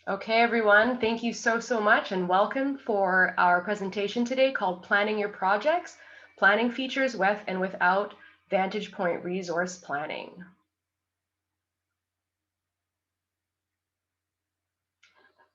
Okay, everyone, thank you so much and welcome for our presentation today called Planning Your Projects, Planning Features with and Without Vantagepoint Resource Planning.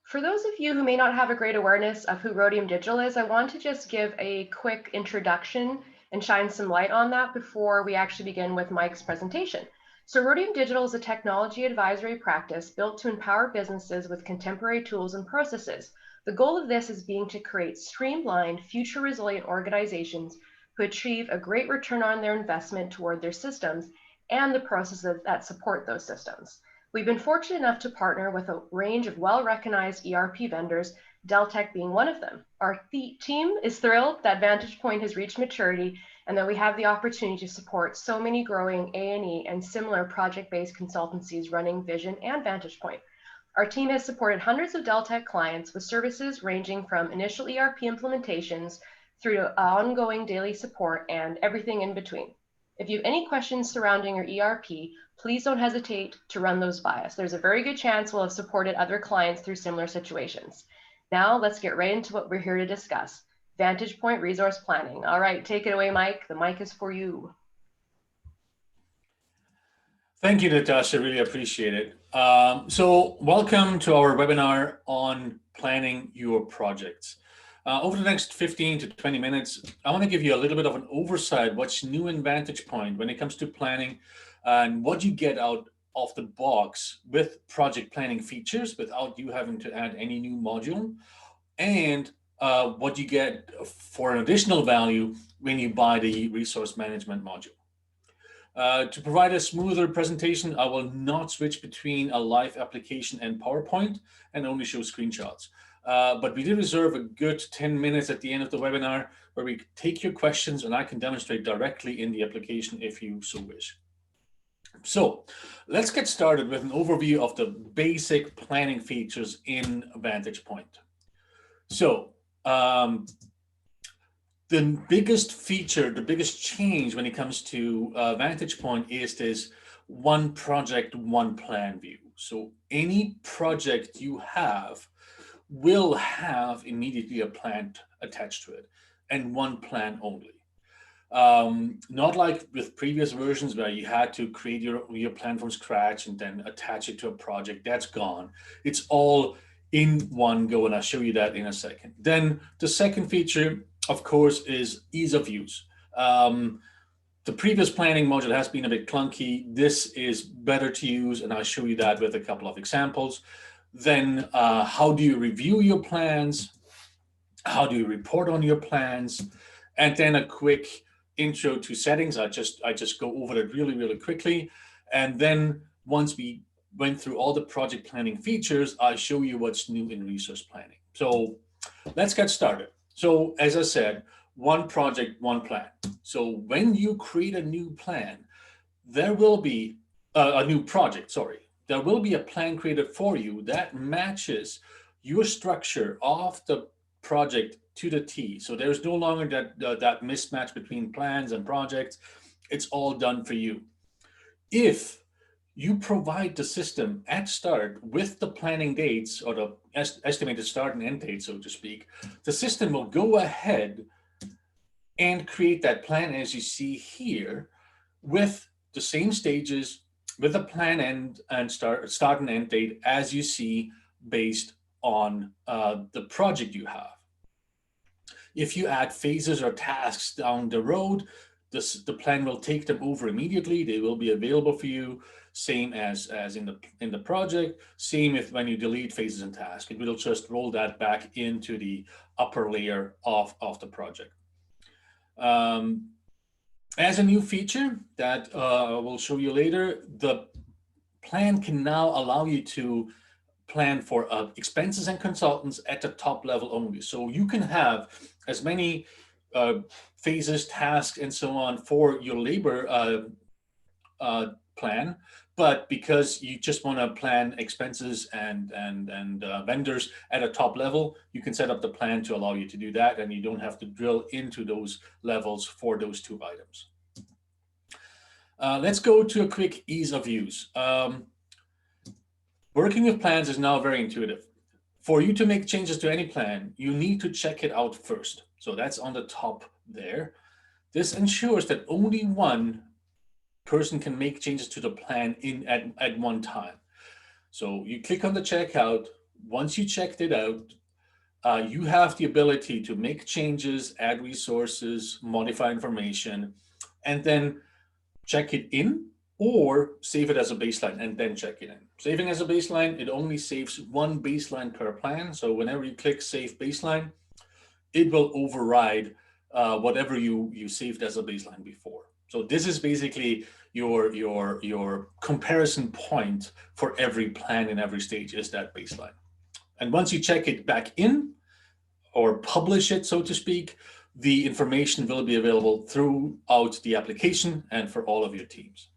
For those of you who may not have a great awareness of who Rhodium Digital is, I want to just give a quick introduction and shine some light on that before we actually begin with Mike's presentation. So Rhodium Digital is a technology advisory practice built to empower businesses with contemporary tools and processes. The goal of this is being to create streamlined, future resilient organizations who achieve a great return on their investment toward their systems and the processes that support those systems. We've been fortunate enough to partner with a range of well-recognized ERP vendors, Deltek being one of them. Our team is thrilled that Vantagepoint has reached maturity and that we have the opportunity to support so many growing A&E and similar project-based consultancies running Vision and Vantagepoint. Our team has supported hundreds of Deltek clients with services ranging from initial ERP implementations through to ongoing daily support and everything in between. If you have any questions surrounding your ERP, please don't hesitate to run those by us. There's a very good chance we'll have supported other clients through similar situations. Now let's get right into what we're here to discuss. Vantagepoint Resource Planning. All right, take it away, Mike. The mic is for you. Thank you, Natasha. Really appreciate it. So welcome to our webinar on planning your projects. Over the next 15 to 20 minutes, I want to give you a little bit of an oversight what's new in Vantagepoint when it comes to planning and what you get out of the box with project planning features without you having to add any new module, and what you get for an additional value when you buy the resource management module. To provide a smoother presentation, I will not switch between a live application and PowerPoint and only show screenshots. But we did reserve a good 10 minutes at the end of the webinar where we take your questions and I can demonstrate directly in the application if you so wish. So let's get started with an overview of the basic planning features in Vantagepoint. So the biggest feature, the biggest change when it comes to Vantagepoint is this one project, one plan view. So any project you have will have immediately a plan attached to it and one plan only. Not like with previous versions where you had to create your plan from scratch and then attach it to a project. That's gone. It's all in one go, and I'll show you that in a second. Then the second feature, of course, is ease of use. The previous planning module has been a bit clunky. This is better to use, and I'll show you that with a couple of examples. Then how do you review your plans? How do you report on your plans? And then a quick intro to settings. I just go over it really quickly. And then once we went through all the project planning features, I'll show you what's new in resource planning. So let's get started. So as I said, one project, one plan. So when you create a new plan, there will be a new project, sorry. There will be a plan created for you that matches your structure of the project to the T. So there's no longer that mismatch between plans and projects. It's all done for you. If you provide the system at start with the planning dates or the estimated start and end date, so to speak, the system will go ahead and create that plan as you see here with the same stages, with a plan end and start and end date as you see based on the project you have. If you add phases or tasks down the road, the plan will take them over immediately. They will be available for you, same as in the project. Same if when you delete phases and tasks, it will just roll that back into the upper layer of the project. As a new feature that we'll show you later, the plan can now allow you to plan for expenses and consultants at the top level only. So you can have as many phases, tasks, and so on for your labor plan, but because you just want to plan expenses and vendors at a top level, you can set up the plan to allow you to do that, and you don't have to drill into those levels for those two items. Let's go to a quick ease of use. Working with plans is now very intuitive. For you to make changes to any plan, you need to check it out first. So that's on the top there. This ensures that only one person can make changes to the plan at one time. So you click on the checkout. Once you checked it out, you have the ability to make changes, add resources, modify information, and then check it in or save it as a baseline and then check it in. Saving as a baseline, it only saves one baseline per plan. So whenever you click Save Baseline, it will override whatever you saved as a baseline before. So this is basically your comparison point for every plan in every stage is that baseline. And once you check it back in or publish it, so to speak, the information will be available throughout the application and for all of your teams.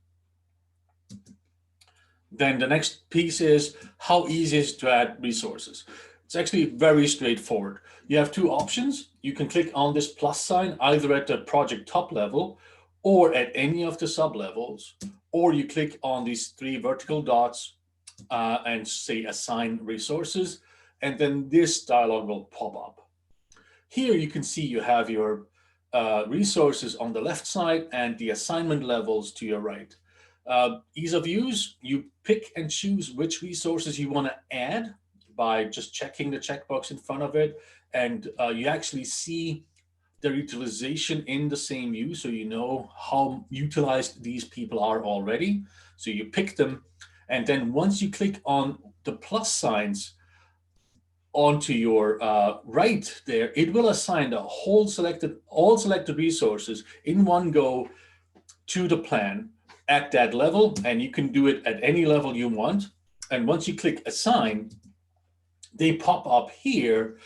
Then the next piece is how easy is to add resources. It's actually very straightforward. You have two options. You can click on this plus sign either at the project top level or at any of the sub levels, or you click on these three vertical dots and say assign resources, and then this dialog will pop up. Here you can see you have your resources on the left side and the assignment levels to your right. Ease of use, you pick and choose which resources you want to add by just checking the checkbox in front of it. And you actually see their utilization in the same view, so you know how utilized these people are already. So you pick them. And then once you click on the plus signs onto your right there, it will assign all selected resources in one go to the plan at that level, and you can do it at any level you want. And once you click assign, they pop up here,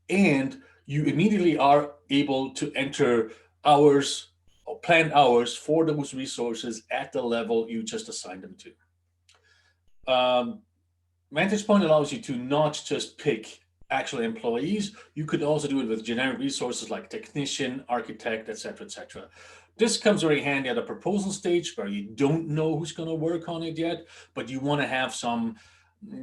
and you immediately are able to enter hours or planned hours for those resources at the level you just assigned them to. Vantagepoint allows you to not just pick actual employees. You could also do it with generic resources like technician, architect, etc., etc. This comes very handy at a proposal stage where you don't know who's going to work on it yet, but you want to have some,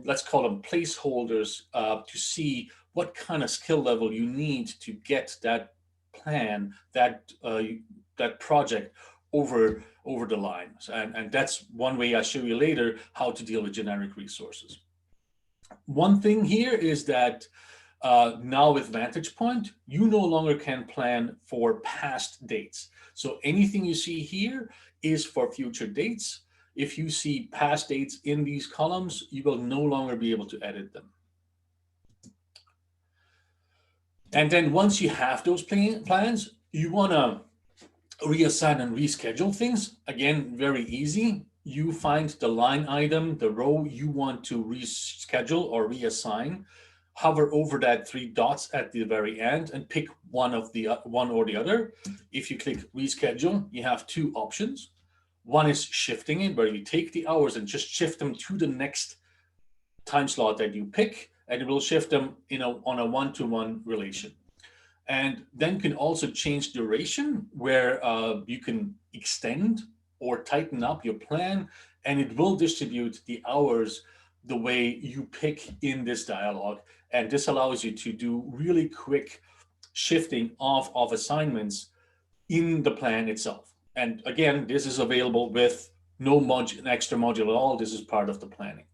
let's call them placeholders, to see what kind of skill level you need to get that plan, that project over the line. And that's one way I'll show you later how to deal with generic resources. One thing here is that now with Vantagepoint, you no longer can plan for past dates. So anything you see here is for future dates. If you see past dates in these columns, you will no longer be able to edit them. And then once you have those plans, you want to reassign and reschedule things. Again, very easy. You find the line item, the row you want to reschedule or reassign, hover over that three dots at the very end and pick one or the other. If you click reschedule, you have two options. One is shifting it, where you take the hours and just shift them to the next time slot that you pick, and it will shift them on a one-to-one relation. And then can also change duration, where you can extend or tighten up your plan, and it will distribute the hours the way you pick in this dialog. And this allows you to do really quick shifting of assignments in the plan itself. And again, this is available with no extra module at all. This is part of the planning.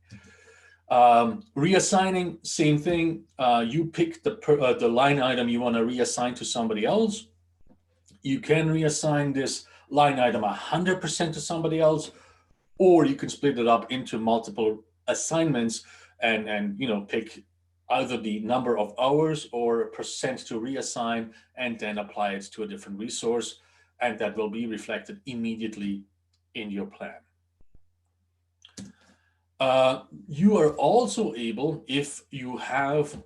Reassigning, same thing. You pick the line item you want to reassign to somebody else. You can reassign this line item 100% to somebody else, or you can split it up into multiple assignments and pick either the number of hours or percent to reassign and then apply it to a different resource, and that will be reflected immediately in your plan. You are also able, if you have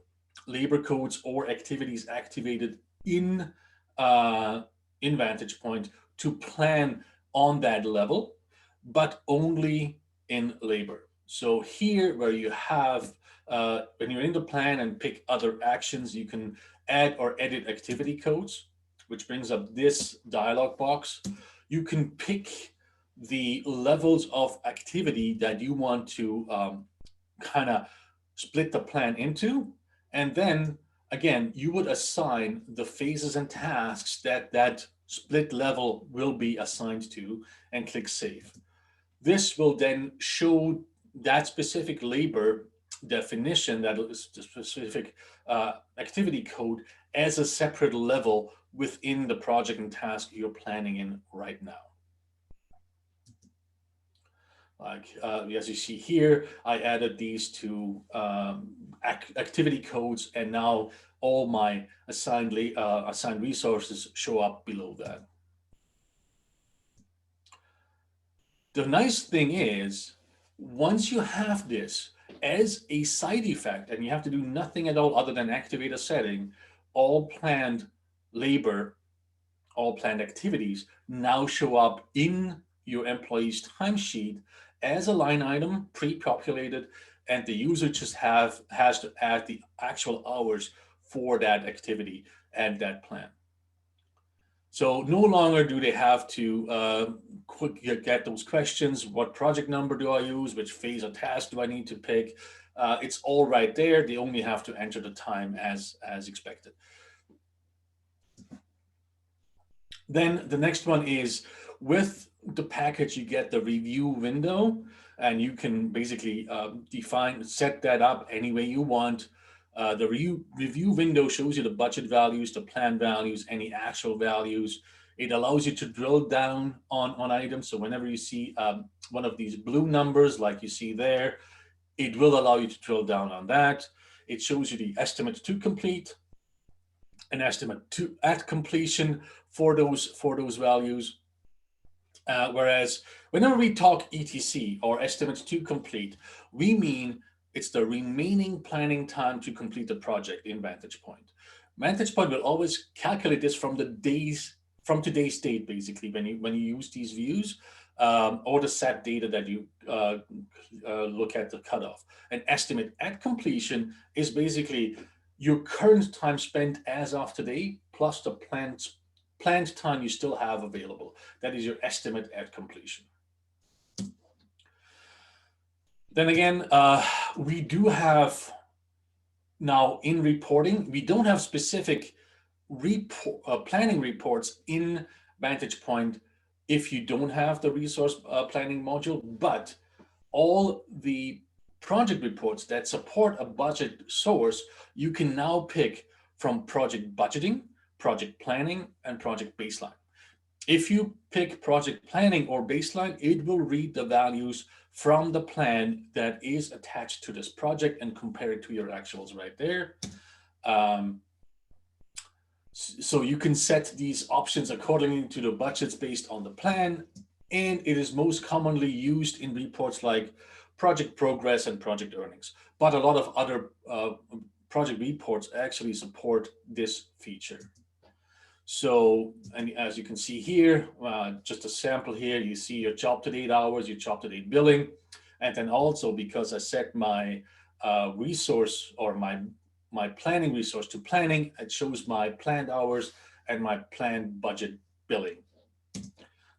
labor codes or activities activated in Vantagepoint, to plan on that level, but only in labor. So here, where you have, when you're in the plan and pick other actions, you can add or edit activity codes, which brings up this dialog box. You can pick the levels of activity that you want to kind of split the plan into. And then again, you would assign the phases and tasks that that split level will be assigned to and click save. This will then show that specific labor definition, that is the specific activity code, as a separate level within the project and task you're planning in right now. Like as you see here, I added these to activity codes, and now all my assigned resources show up below that. The nice thing is, once you have this as a side effect, and you have to do nothing at all other than activate a setting, all planned labor, all planned activities now show up in your employee's timesheet as a line item, pre-populated, and the user just has to add the actual hours for that activity and that plan. So no longer do they have to get those questions. What project number do I use? Which phase or task do I need to pick? It's all right there. They only have to enter the time as expected. Then the next one is, with the package, you get the review window, and you can basically set that up any way you want. The review window shows you the budget values, the plan values, any actual values. It allows you to drill down on items. So whenever you see one of these blue numbers, like you see there, it will allow you to drill down on that. It shows you the estimate to complete, an estimate to at completion for those values. Whereas whenever we talk ETC, or estimates to complete, we mean it's the remaining planning time to complete the project in Vantagepoint. Vantagepoint will always calculate this from today's date, basically, when you use these views, or the set data that you look at the cutoff. An estimate at completion is basically your current time spent as of today plus the planned time you still have available. That is your estimate at completion. Then again, we do have now in reporting, we don't have specific planning reports in Vantagepoint if you don't have the resource planning module, but all the project reports that support a budget source, you can now pick from project budgeting, project planning, and project baseline. If you pick project planning or baseline, it will read the values from the plan that is attached to this project and compare it to your actuals right there. So you can set these options accordingly to the budgets based on the plan, and it is most commonly used in reports like project progress and project earnings. But a lot of other project reports actually support this feature. So, and as you can see here, just a sample here, you see your job to date hours, your job to date billing. And then also, because I set my resource or my planning resource to planning, it shows my planned hours and my planned budget billing.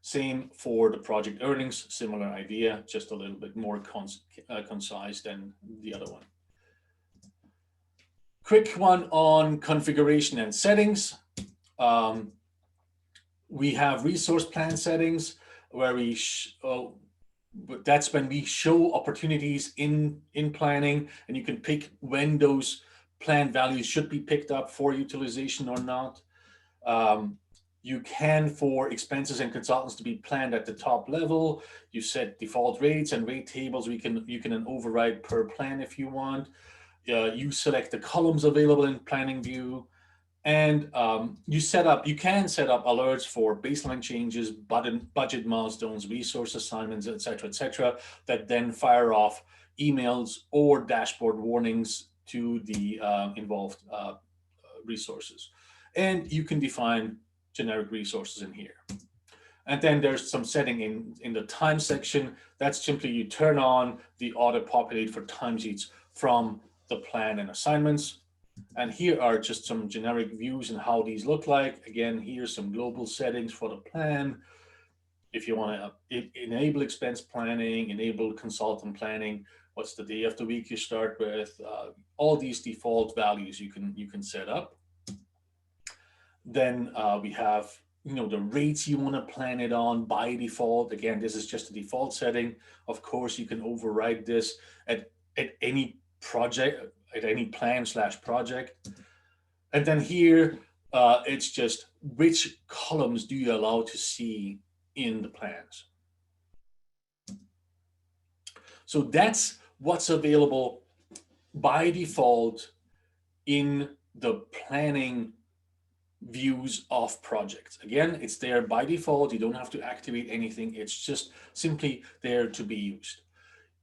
Same for the project earnings, similar idea, just a little bit more concise than the other one. Quick one on configuration and settings. We have resource plan settings where that's when we show opportunities in planning, and you can pick when those planned values should be picked up for utilization or not. You can, for expenses and consultants to be planned at the top level, you set default rates and rate tables. You can override per plan if you want. You select the columns available in planning view. And you can set up alerts for baseline changes, budget milestones, resource assignments, et cetera, that then fire off emails or dashboard warnings to the involved resources. And you can define generic resources in here. And then there's some setting in the time section. That's simply you turn on the auto populate for timesheets from the plan and assignments. And here are just some generic views and how these look like. Again, here's some global settings for the plan. If you want to enable expense planning, enable consultant planning, what's the day of the week you start with, all these default values you can set up. Then we have the rates you want to plan it on by default. Again, this is just a default setting. Of course, you can override this at any project, at any plan/project. And then here, it's just which columns do you allow to see in the plans. So that's what's available by default in the planning views of projects. Again, it's there by default. You don't have to activate anything. It's just simply there to be used.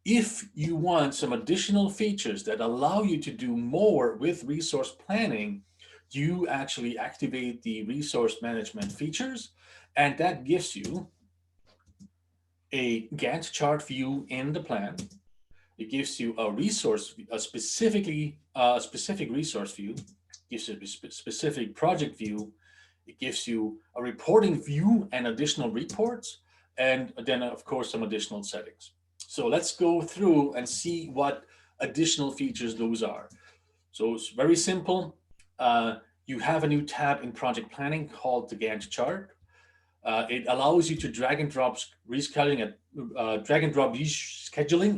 If you want some additional features that allow you to do more with resource planning, you actually activate the resource management features, and that gives you a Gantt chart view in the plan. It gives you a specific resource view. Gives you a specific project view. It gives you a reporting view and additional reports, and then of course some additional settings. So let's go through and see what additional features those are. So it's very simple. You have a new tab in project planning called the Gantt chart. It allows you to drag and drop rescheduling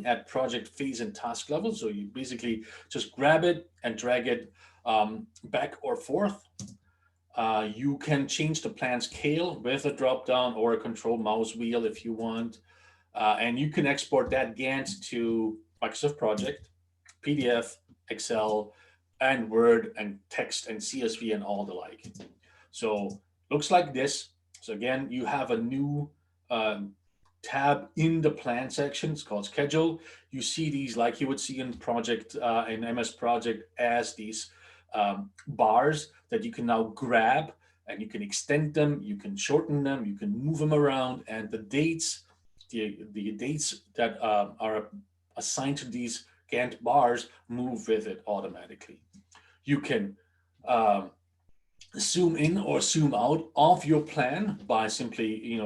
at project phase and task level. So you basically just grab it and drag it back or forth. You can change the plan scale with a drop down or a control mouse wheel if you want. And you can export that Gantt to Microsoft Project, PDF, Excel, and Word, and text and CSV and all the like. So looks like this. So again, you have a new tab in the plan section. It's called Schedule. You see these like you would see in Project in MS Project as these bars that you can now grab, and you can extend them, you can shorten them, you can move them around, and the dates that are assigned to these Gantt bars move with it automatically. You can zoom in or zoom out of your plan by simply,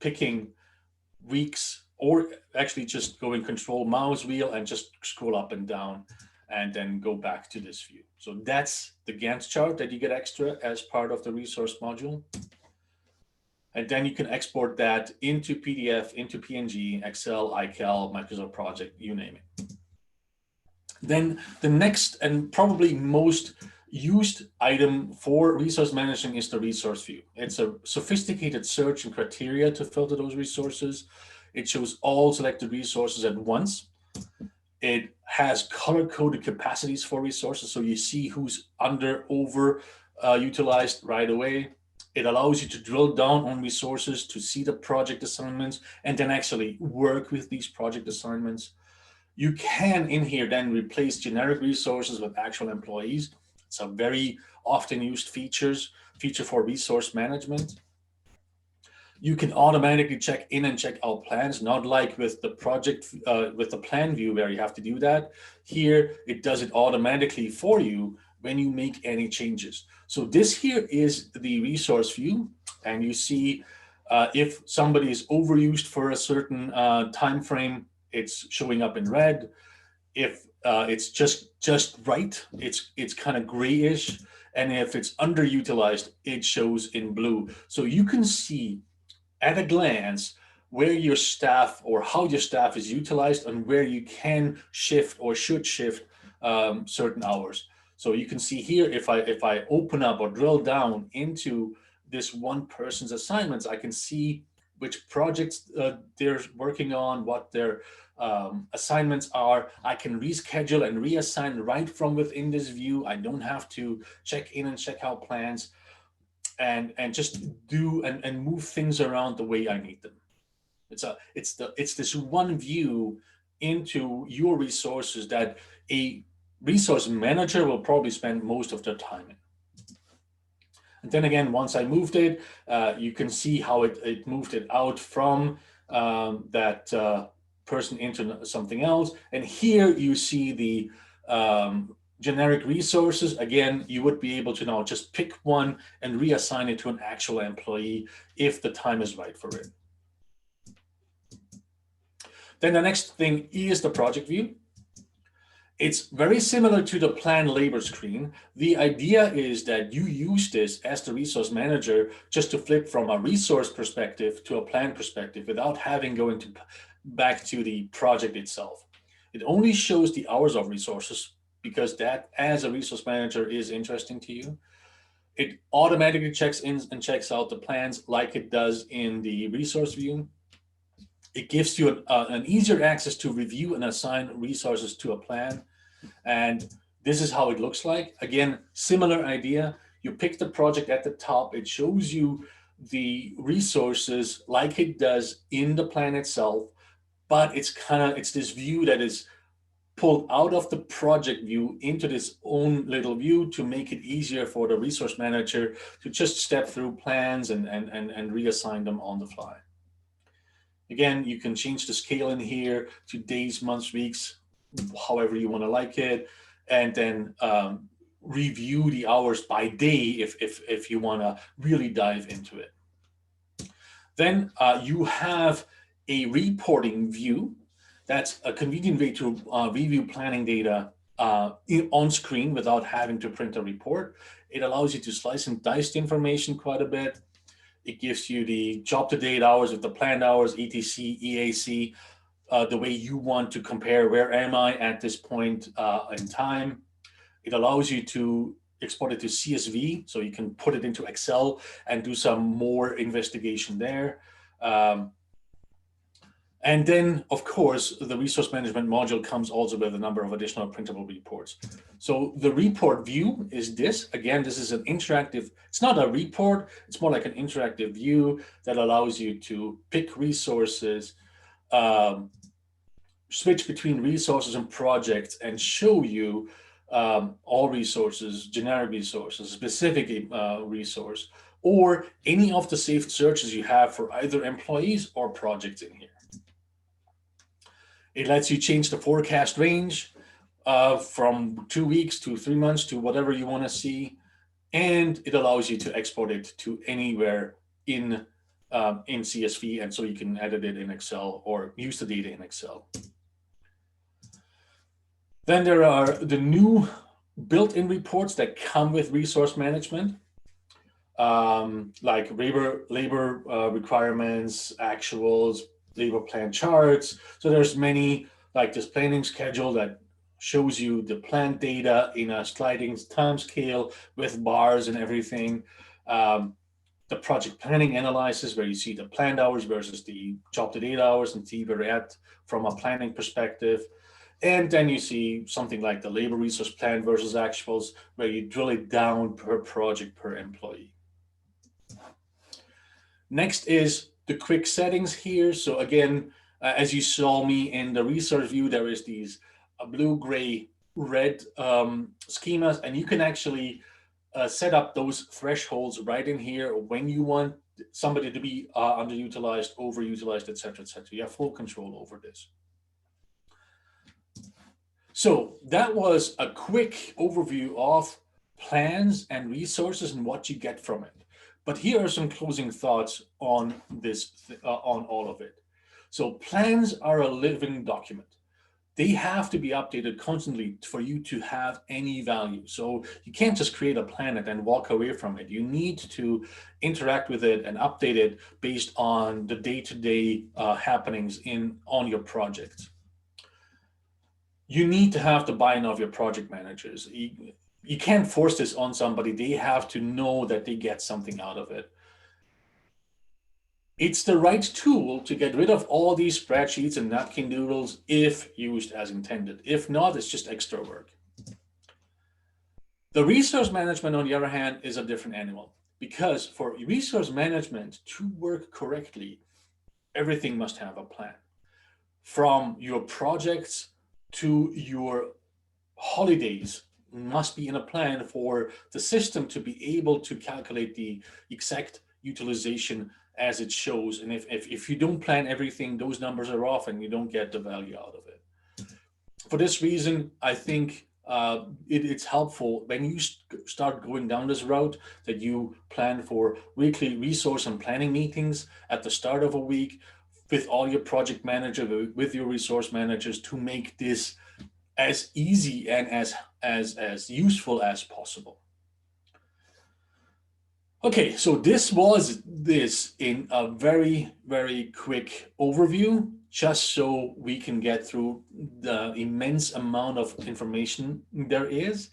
picking weeks, or actually just going control mouse wheel and just scroll up and down and then go back to this view. So that's the Gantt chart that you get extra as part of the resource module. And then you can export that into PDF, into PNG, Excel, iCal, Microsoft Project, you name it. Then the next and probably most used item for resource management is the resource view. It's a sophisticated search and criteria to filter those resources. It shows all selected resources at once. It has color-coded capacities for resources, so you see who's over utilized right away. It allows you to drill down on resources to see the project assignments and then actually work with these project assignments. You can in here then replace generic resources with actual employees. It's a very often used feature for resource management. You can automatically check in and check out plans, not like with the with the plan view where you have to do that. Here, it does it automatically for you when you make any changes. So this here is the resource view, and you see if somebody is overused for a certain time frame, it's showing up in red. If it's just right, it's kind of grayish, and if it's underutilized, it shows in blue. So you can see at a glance where your staff or how your staff is utilized and where you can shift or should shift certain hours. So you can see here, if I open up or drill down into this one person's assignments, I can see which projects they're working on, what their assignments are. I can reschedule and reassign right from within this view. I don't have to check in and check out plans and just do and move things around the way I need them. It's this one view into your resources that a resource manager will probably spend most of their time in. And then again, once I moved it, you can see how it moved it out from that person into something else. And here you see the generic resources. Again, you would be able to now just pick one and reassign it to an actual employee if the time is right for it. Then the next thing is the project view. It's very similar to the plan labor screen. The idea is that you use this as the resource manager just to flip from a resource perspective to a plan perspective without having going to back to the project itself. It only shows the hours of resources because that as a resource manager is interesting to you. It automatically checks in and checks out the plans like it does in the resource view. It gives you an easier access to review and assign resources to a plan. And this is how it looks like. Again, similar idea. You pick the project at the top. It shows you the resources like it does in the plan itself, but it's this view that is pulled out of the project view into this own little view to make it easier for the resource manager to just step through plans and reassign them on the fly. Again, you can change the scale in here to days, months, weeks, however you want to like it, and then review the hours by day if you want to really dive into it. Then you have a reporting view. That's a convenient way to review planning data on screen without having to print a report. It allows you to slice and dice the information quite a bit. It gives you the job to date hours with the planned hours, ETC, EAC, the way you want to compare where am I at this point in time. It allows you to export it to CSV, so you can put it into Excel and do some more investigation there. And then, of course, the resource management module comes also with a number of additional printable reports. So the report view is this. Again, this is an interactive, it's not a report, it's more like an interactive view that allows you to pick resources, switch between resources and projects, and show you all resources, generic resources, specific resource, or any of the saved searches you have for either employees or projects in here. It lets you change the forecast range from 2 weeks to 3 months to whatever you want to see. And it allows you to export it to anywhere in CSV. And so you can edit it in Excel or use the data in Excel. Then there are the new built-in reports that come with resource management, like labor requirements, actuals, labor plan charts. So there's many, like this planning schedule that shows you the plan data in a sliding time scale with bars and everything. The project planning analysis, where you see the planned hours versus the job to date hours and see where we're at from a planning perspective. And then you see something like the labor resource plan versus actuals, where you drill it down per project, per employee. Next is the quick settings here. So again, as you saw me in the resource view, there is these blue, gray, red schemas, and you can actually set up those thresholds right in here when you want somebody to be underutilized, overutilized, et cetera, et cetera. You have full control over this. So that was a quick overview of plans and resources and what you get from it. But here are some closing thoughts on this, on all of it. So plans are a living document. They have to be updated constantly for you to have any value. So you can't just create a plan and then walk away from it. You need to interact with it and update it based on the day-to-day happenings on your project. You need to have the buy-in of your project managers. You can't force this on somebody. They have to know that they get something out of it. It's the right tool to get rid of all these spreadsheets and napkin doodles if used as intended. If not, it's just extra work. The resource management, on the other hand, is a different animal, because for resource management to work correctly, everything must have a plan. From your projects to your holidays must be in a plan for the system to be able to calculate the exact utilization as it shows. And if you don't plan everything, those numbers are off and you don't get the value out of it. For this reason, I think it's helpful when you start going down this route that you plan for weekly resource and planning meetings at the start of a week, with all your project manager, with your resource managers, to make this as easy and as useful as possible. Okay, so this was this in a very, very quick overview, just so we can get through the immense amount of information there is.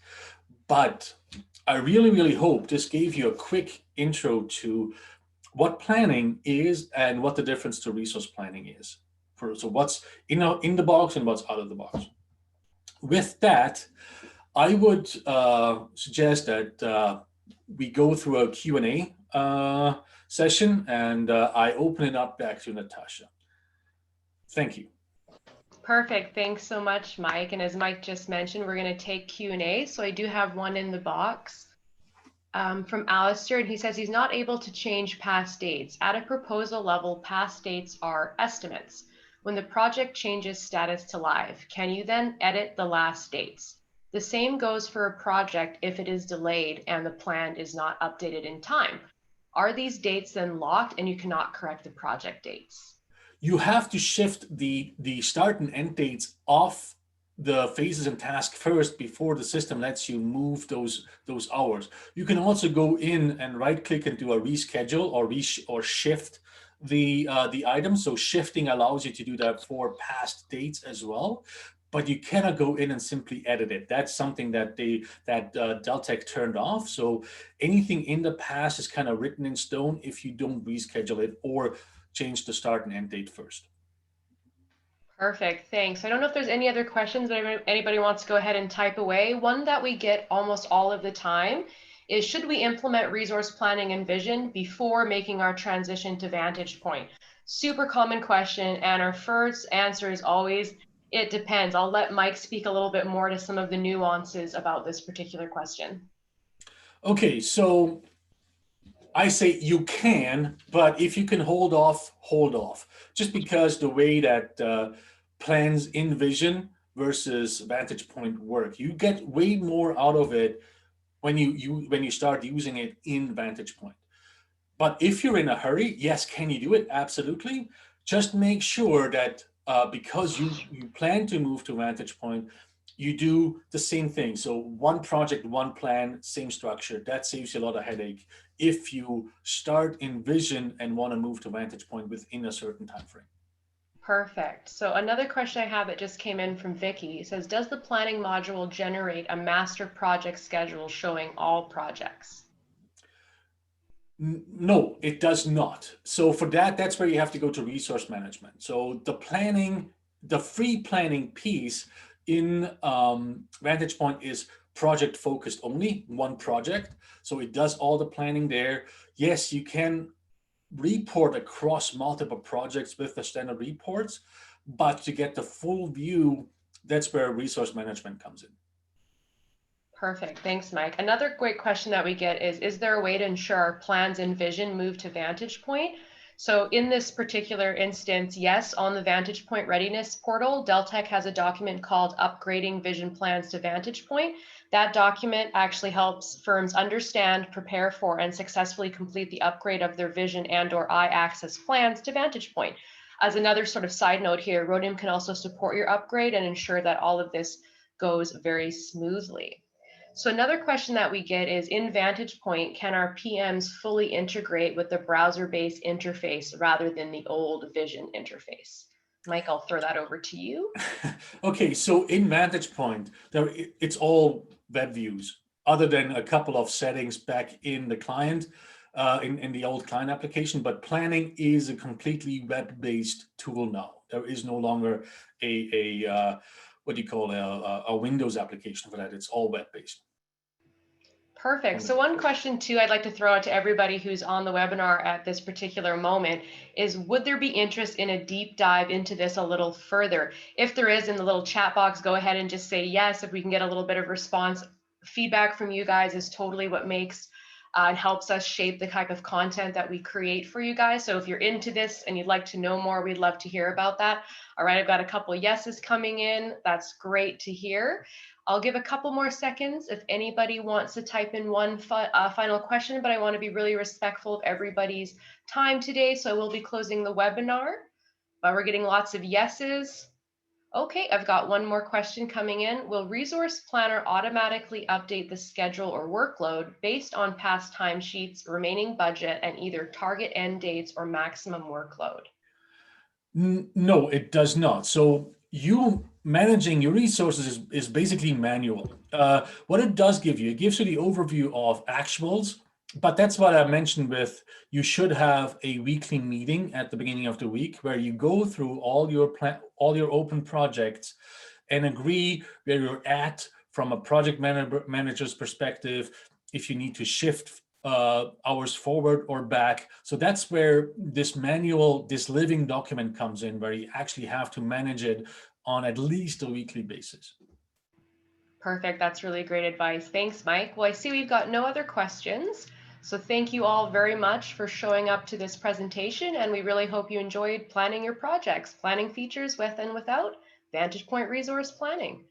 But I really, really hope this gave you a quick intro to what planning is and what the difference to resource planning is. So what's in the box and what's out of the box. With that, I would suggest that we go through a Q&A session, and I open it up back to Natasha. Thank you. Perfect. Thanks so much, Mike. And as Mike just mentioned, we're going to take Q&A. So I do have one in the box from Alistair, and he says he's not able to change past dates. At a proposal level, past dates are estimates. When the project changes status to live, can you then edit the last dates? The same goes for a project if it is delayed and the plan is not updated in time. Are these dates then locked and you cannot correct the project dates? You have to shift the start and end dates off the phases and tasks first before the system lets you move those hours. You can also go in and right click and do a reschedule or shift the item. So shifting allows you to do that for past dates as well, but you cannot go in and simply edit it. That's something that Deltek turned off. So anything in the past is kind of written in stone if you don't reschedule it or change the start and end date first. Perfect, thanks. I don't know if there's any other questions, but if anybody wants to go ahead and type away. One that we get almost all of the time is, should we implement resource planning and vision before making our transition to Vantagepoint? Super common question, and our first answer is always, it depends. I'll let Mike speak a little bit more to some of the nuances about this particular question. Okay, so I say you can, but if you can hold off, hold off. Just because the way that plans in Vision versus Vantagepoint work, you get way more out of it when you start using it in Vantagepoint. But if you're in a hurry, yes, can you do it? Absolutely. Just make sure that because you plan to move to Vantagepoint, you do the same thing. So one project, one plan, same structure. That saves you a lot of headache if you start in Vision and want to move to Vantagepoint within a certain time frame. Perfect. So another question I have that just came in from Vicky says, does the planning module generate a master project schedule showing all projects? No, it does not. So for that, that's where you have to go to resource management. So the planning, the free planning piece in Vantagepoint is project focused only, one project. So it does all the planning there. Yes, you can report across multiple projects with the standard reports, but to get the full view, that's where resource management comes in. Perfect. Thanks, Mike. Another great question that we get is there a way to ensure our plans and vision move to Vantagepoint? So in this particular instance, yes, on the Vantagepoint readiness portal, Deltek has a document called Upgrading Vision Plans to Vantagepoint. That document actually helps firms understand, prepare for, and successfully complete the upgrade of their vision and/or I-access plans to Vantagepoint. As another sort of side note here, Rhodium can also support your upgrade and ensure that all of this goes very smoothly. So another question that we get is, in Vantagepoint, can our PMs fully integrate with the browser-based interface rather than the old Vision interface? Mike, I'll throw that over to you. Okay, so in Vantagepoint, it's all web views, other than a couple of settings back in the client, in the old client application. But planning is a completely web-based tool now. There is no longer a what do you call a Windows application for that. It's all web-based. Perfect. So one question too I'd like to throw out to everybody who's on the webinar at this particular moment is, would there be interest in a deep dive into this a little further? If there is, in the little chat box, go ahead and just say yes if we can get a little bit of response. Feedback from you guys is totally what makes and helps us shape the type of content that we create for you guys. So if you're into this and you'd like to know more, we'd love to hear about that. All right, I've got a couple of yeses coming in. That's great to hear. I'll give a couple more seconds if anybody wants to type in one final question, but I want to be really respectful of everybody's time today, so I will be closing the webinar. We're getting lots of yeses. Okay, I've got one more question coming in. Will Resource Planner automatically update the schedule or workload based on past timesheets, remaining budget, and either target end dates or maximum workload? No, it does not. So you managing your resources is basically manual. What it does give you, it gives you the overview of actuals, but that's what I mentioned with you should have a weekly meeting at the beginning of the week where you go through all your open projects and agree where you're at from a project manager's perspective, if you need to shift hours forward or back. So that's where this manual, this living document comes in, where you actually have to manage it on at least a weekly basis. Perfect. That's really great advice. Thanks, Mike. Well, I see we've got no other questions. So thank you all very much for showing up to this presentation, and we really hope you enjoyed planning your projects, planning features with and without Vantagepoint Resource Planning.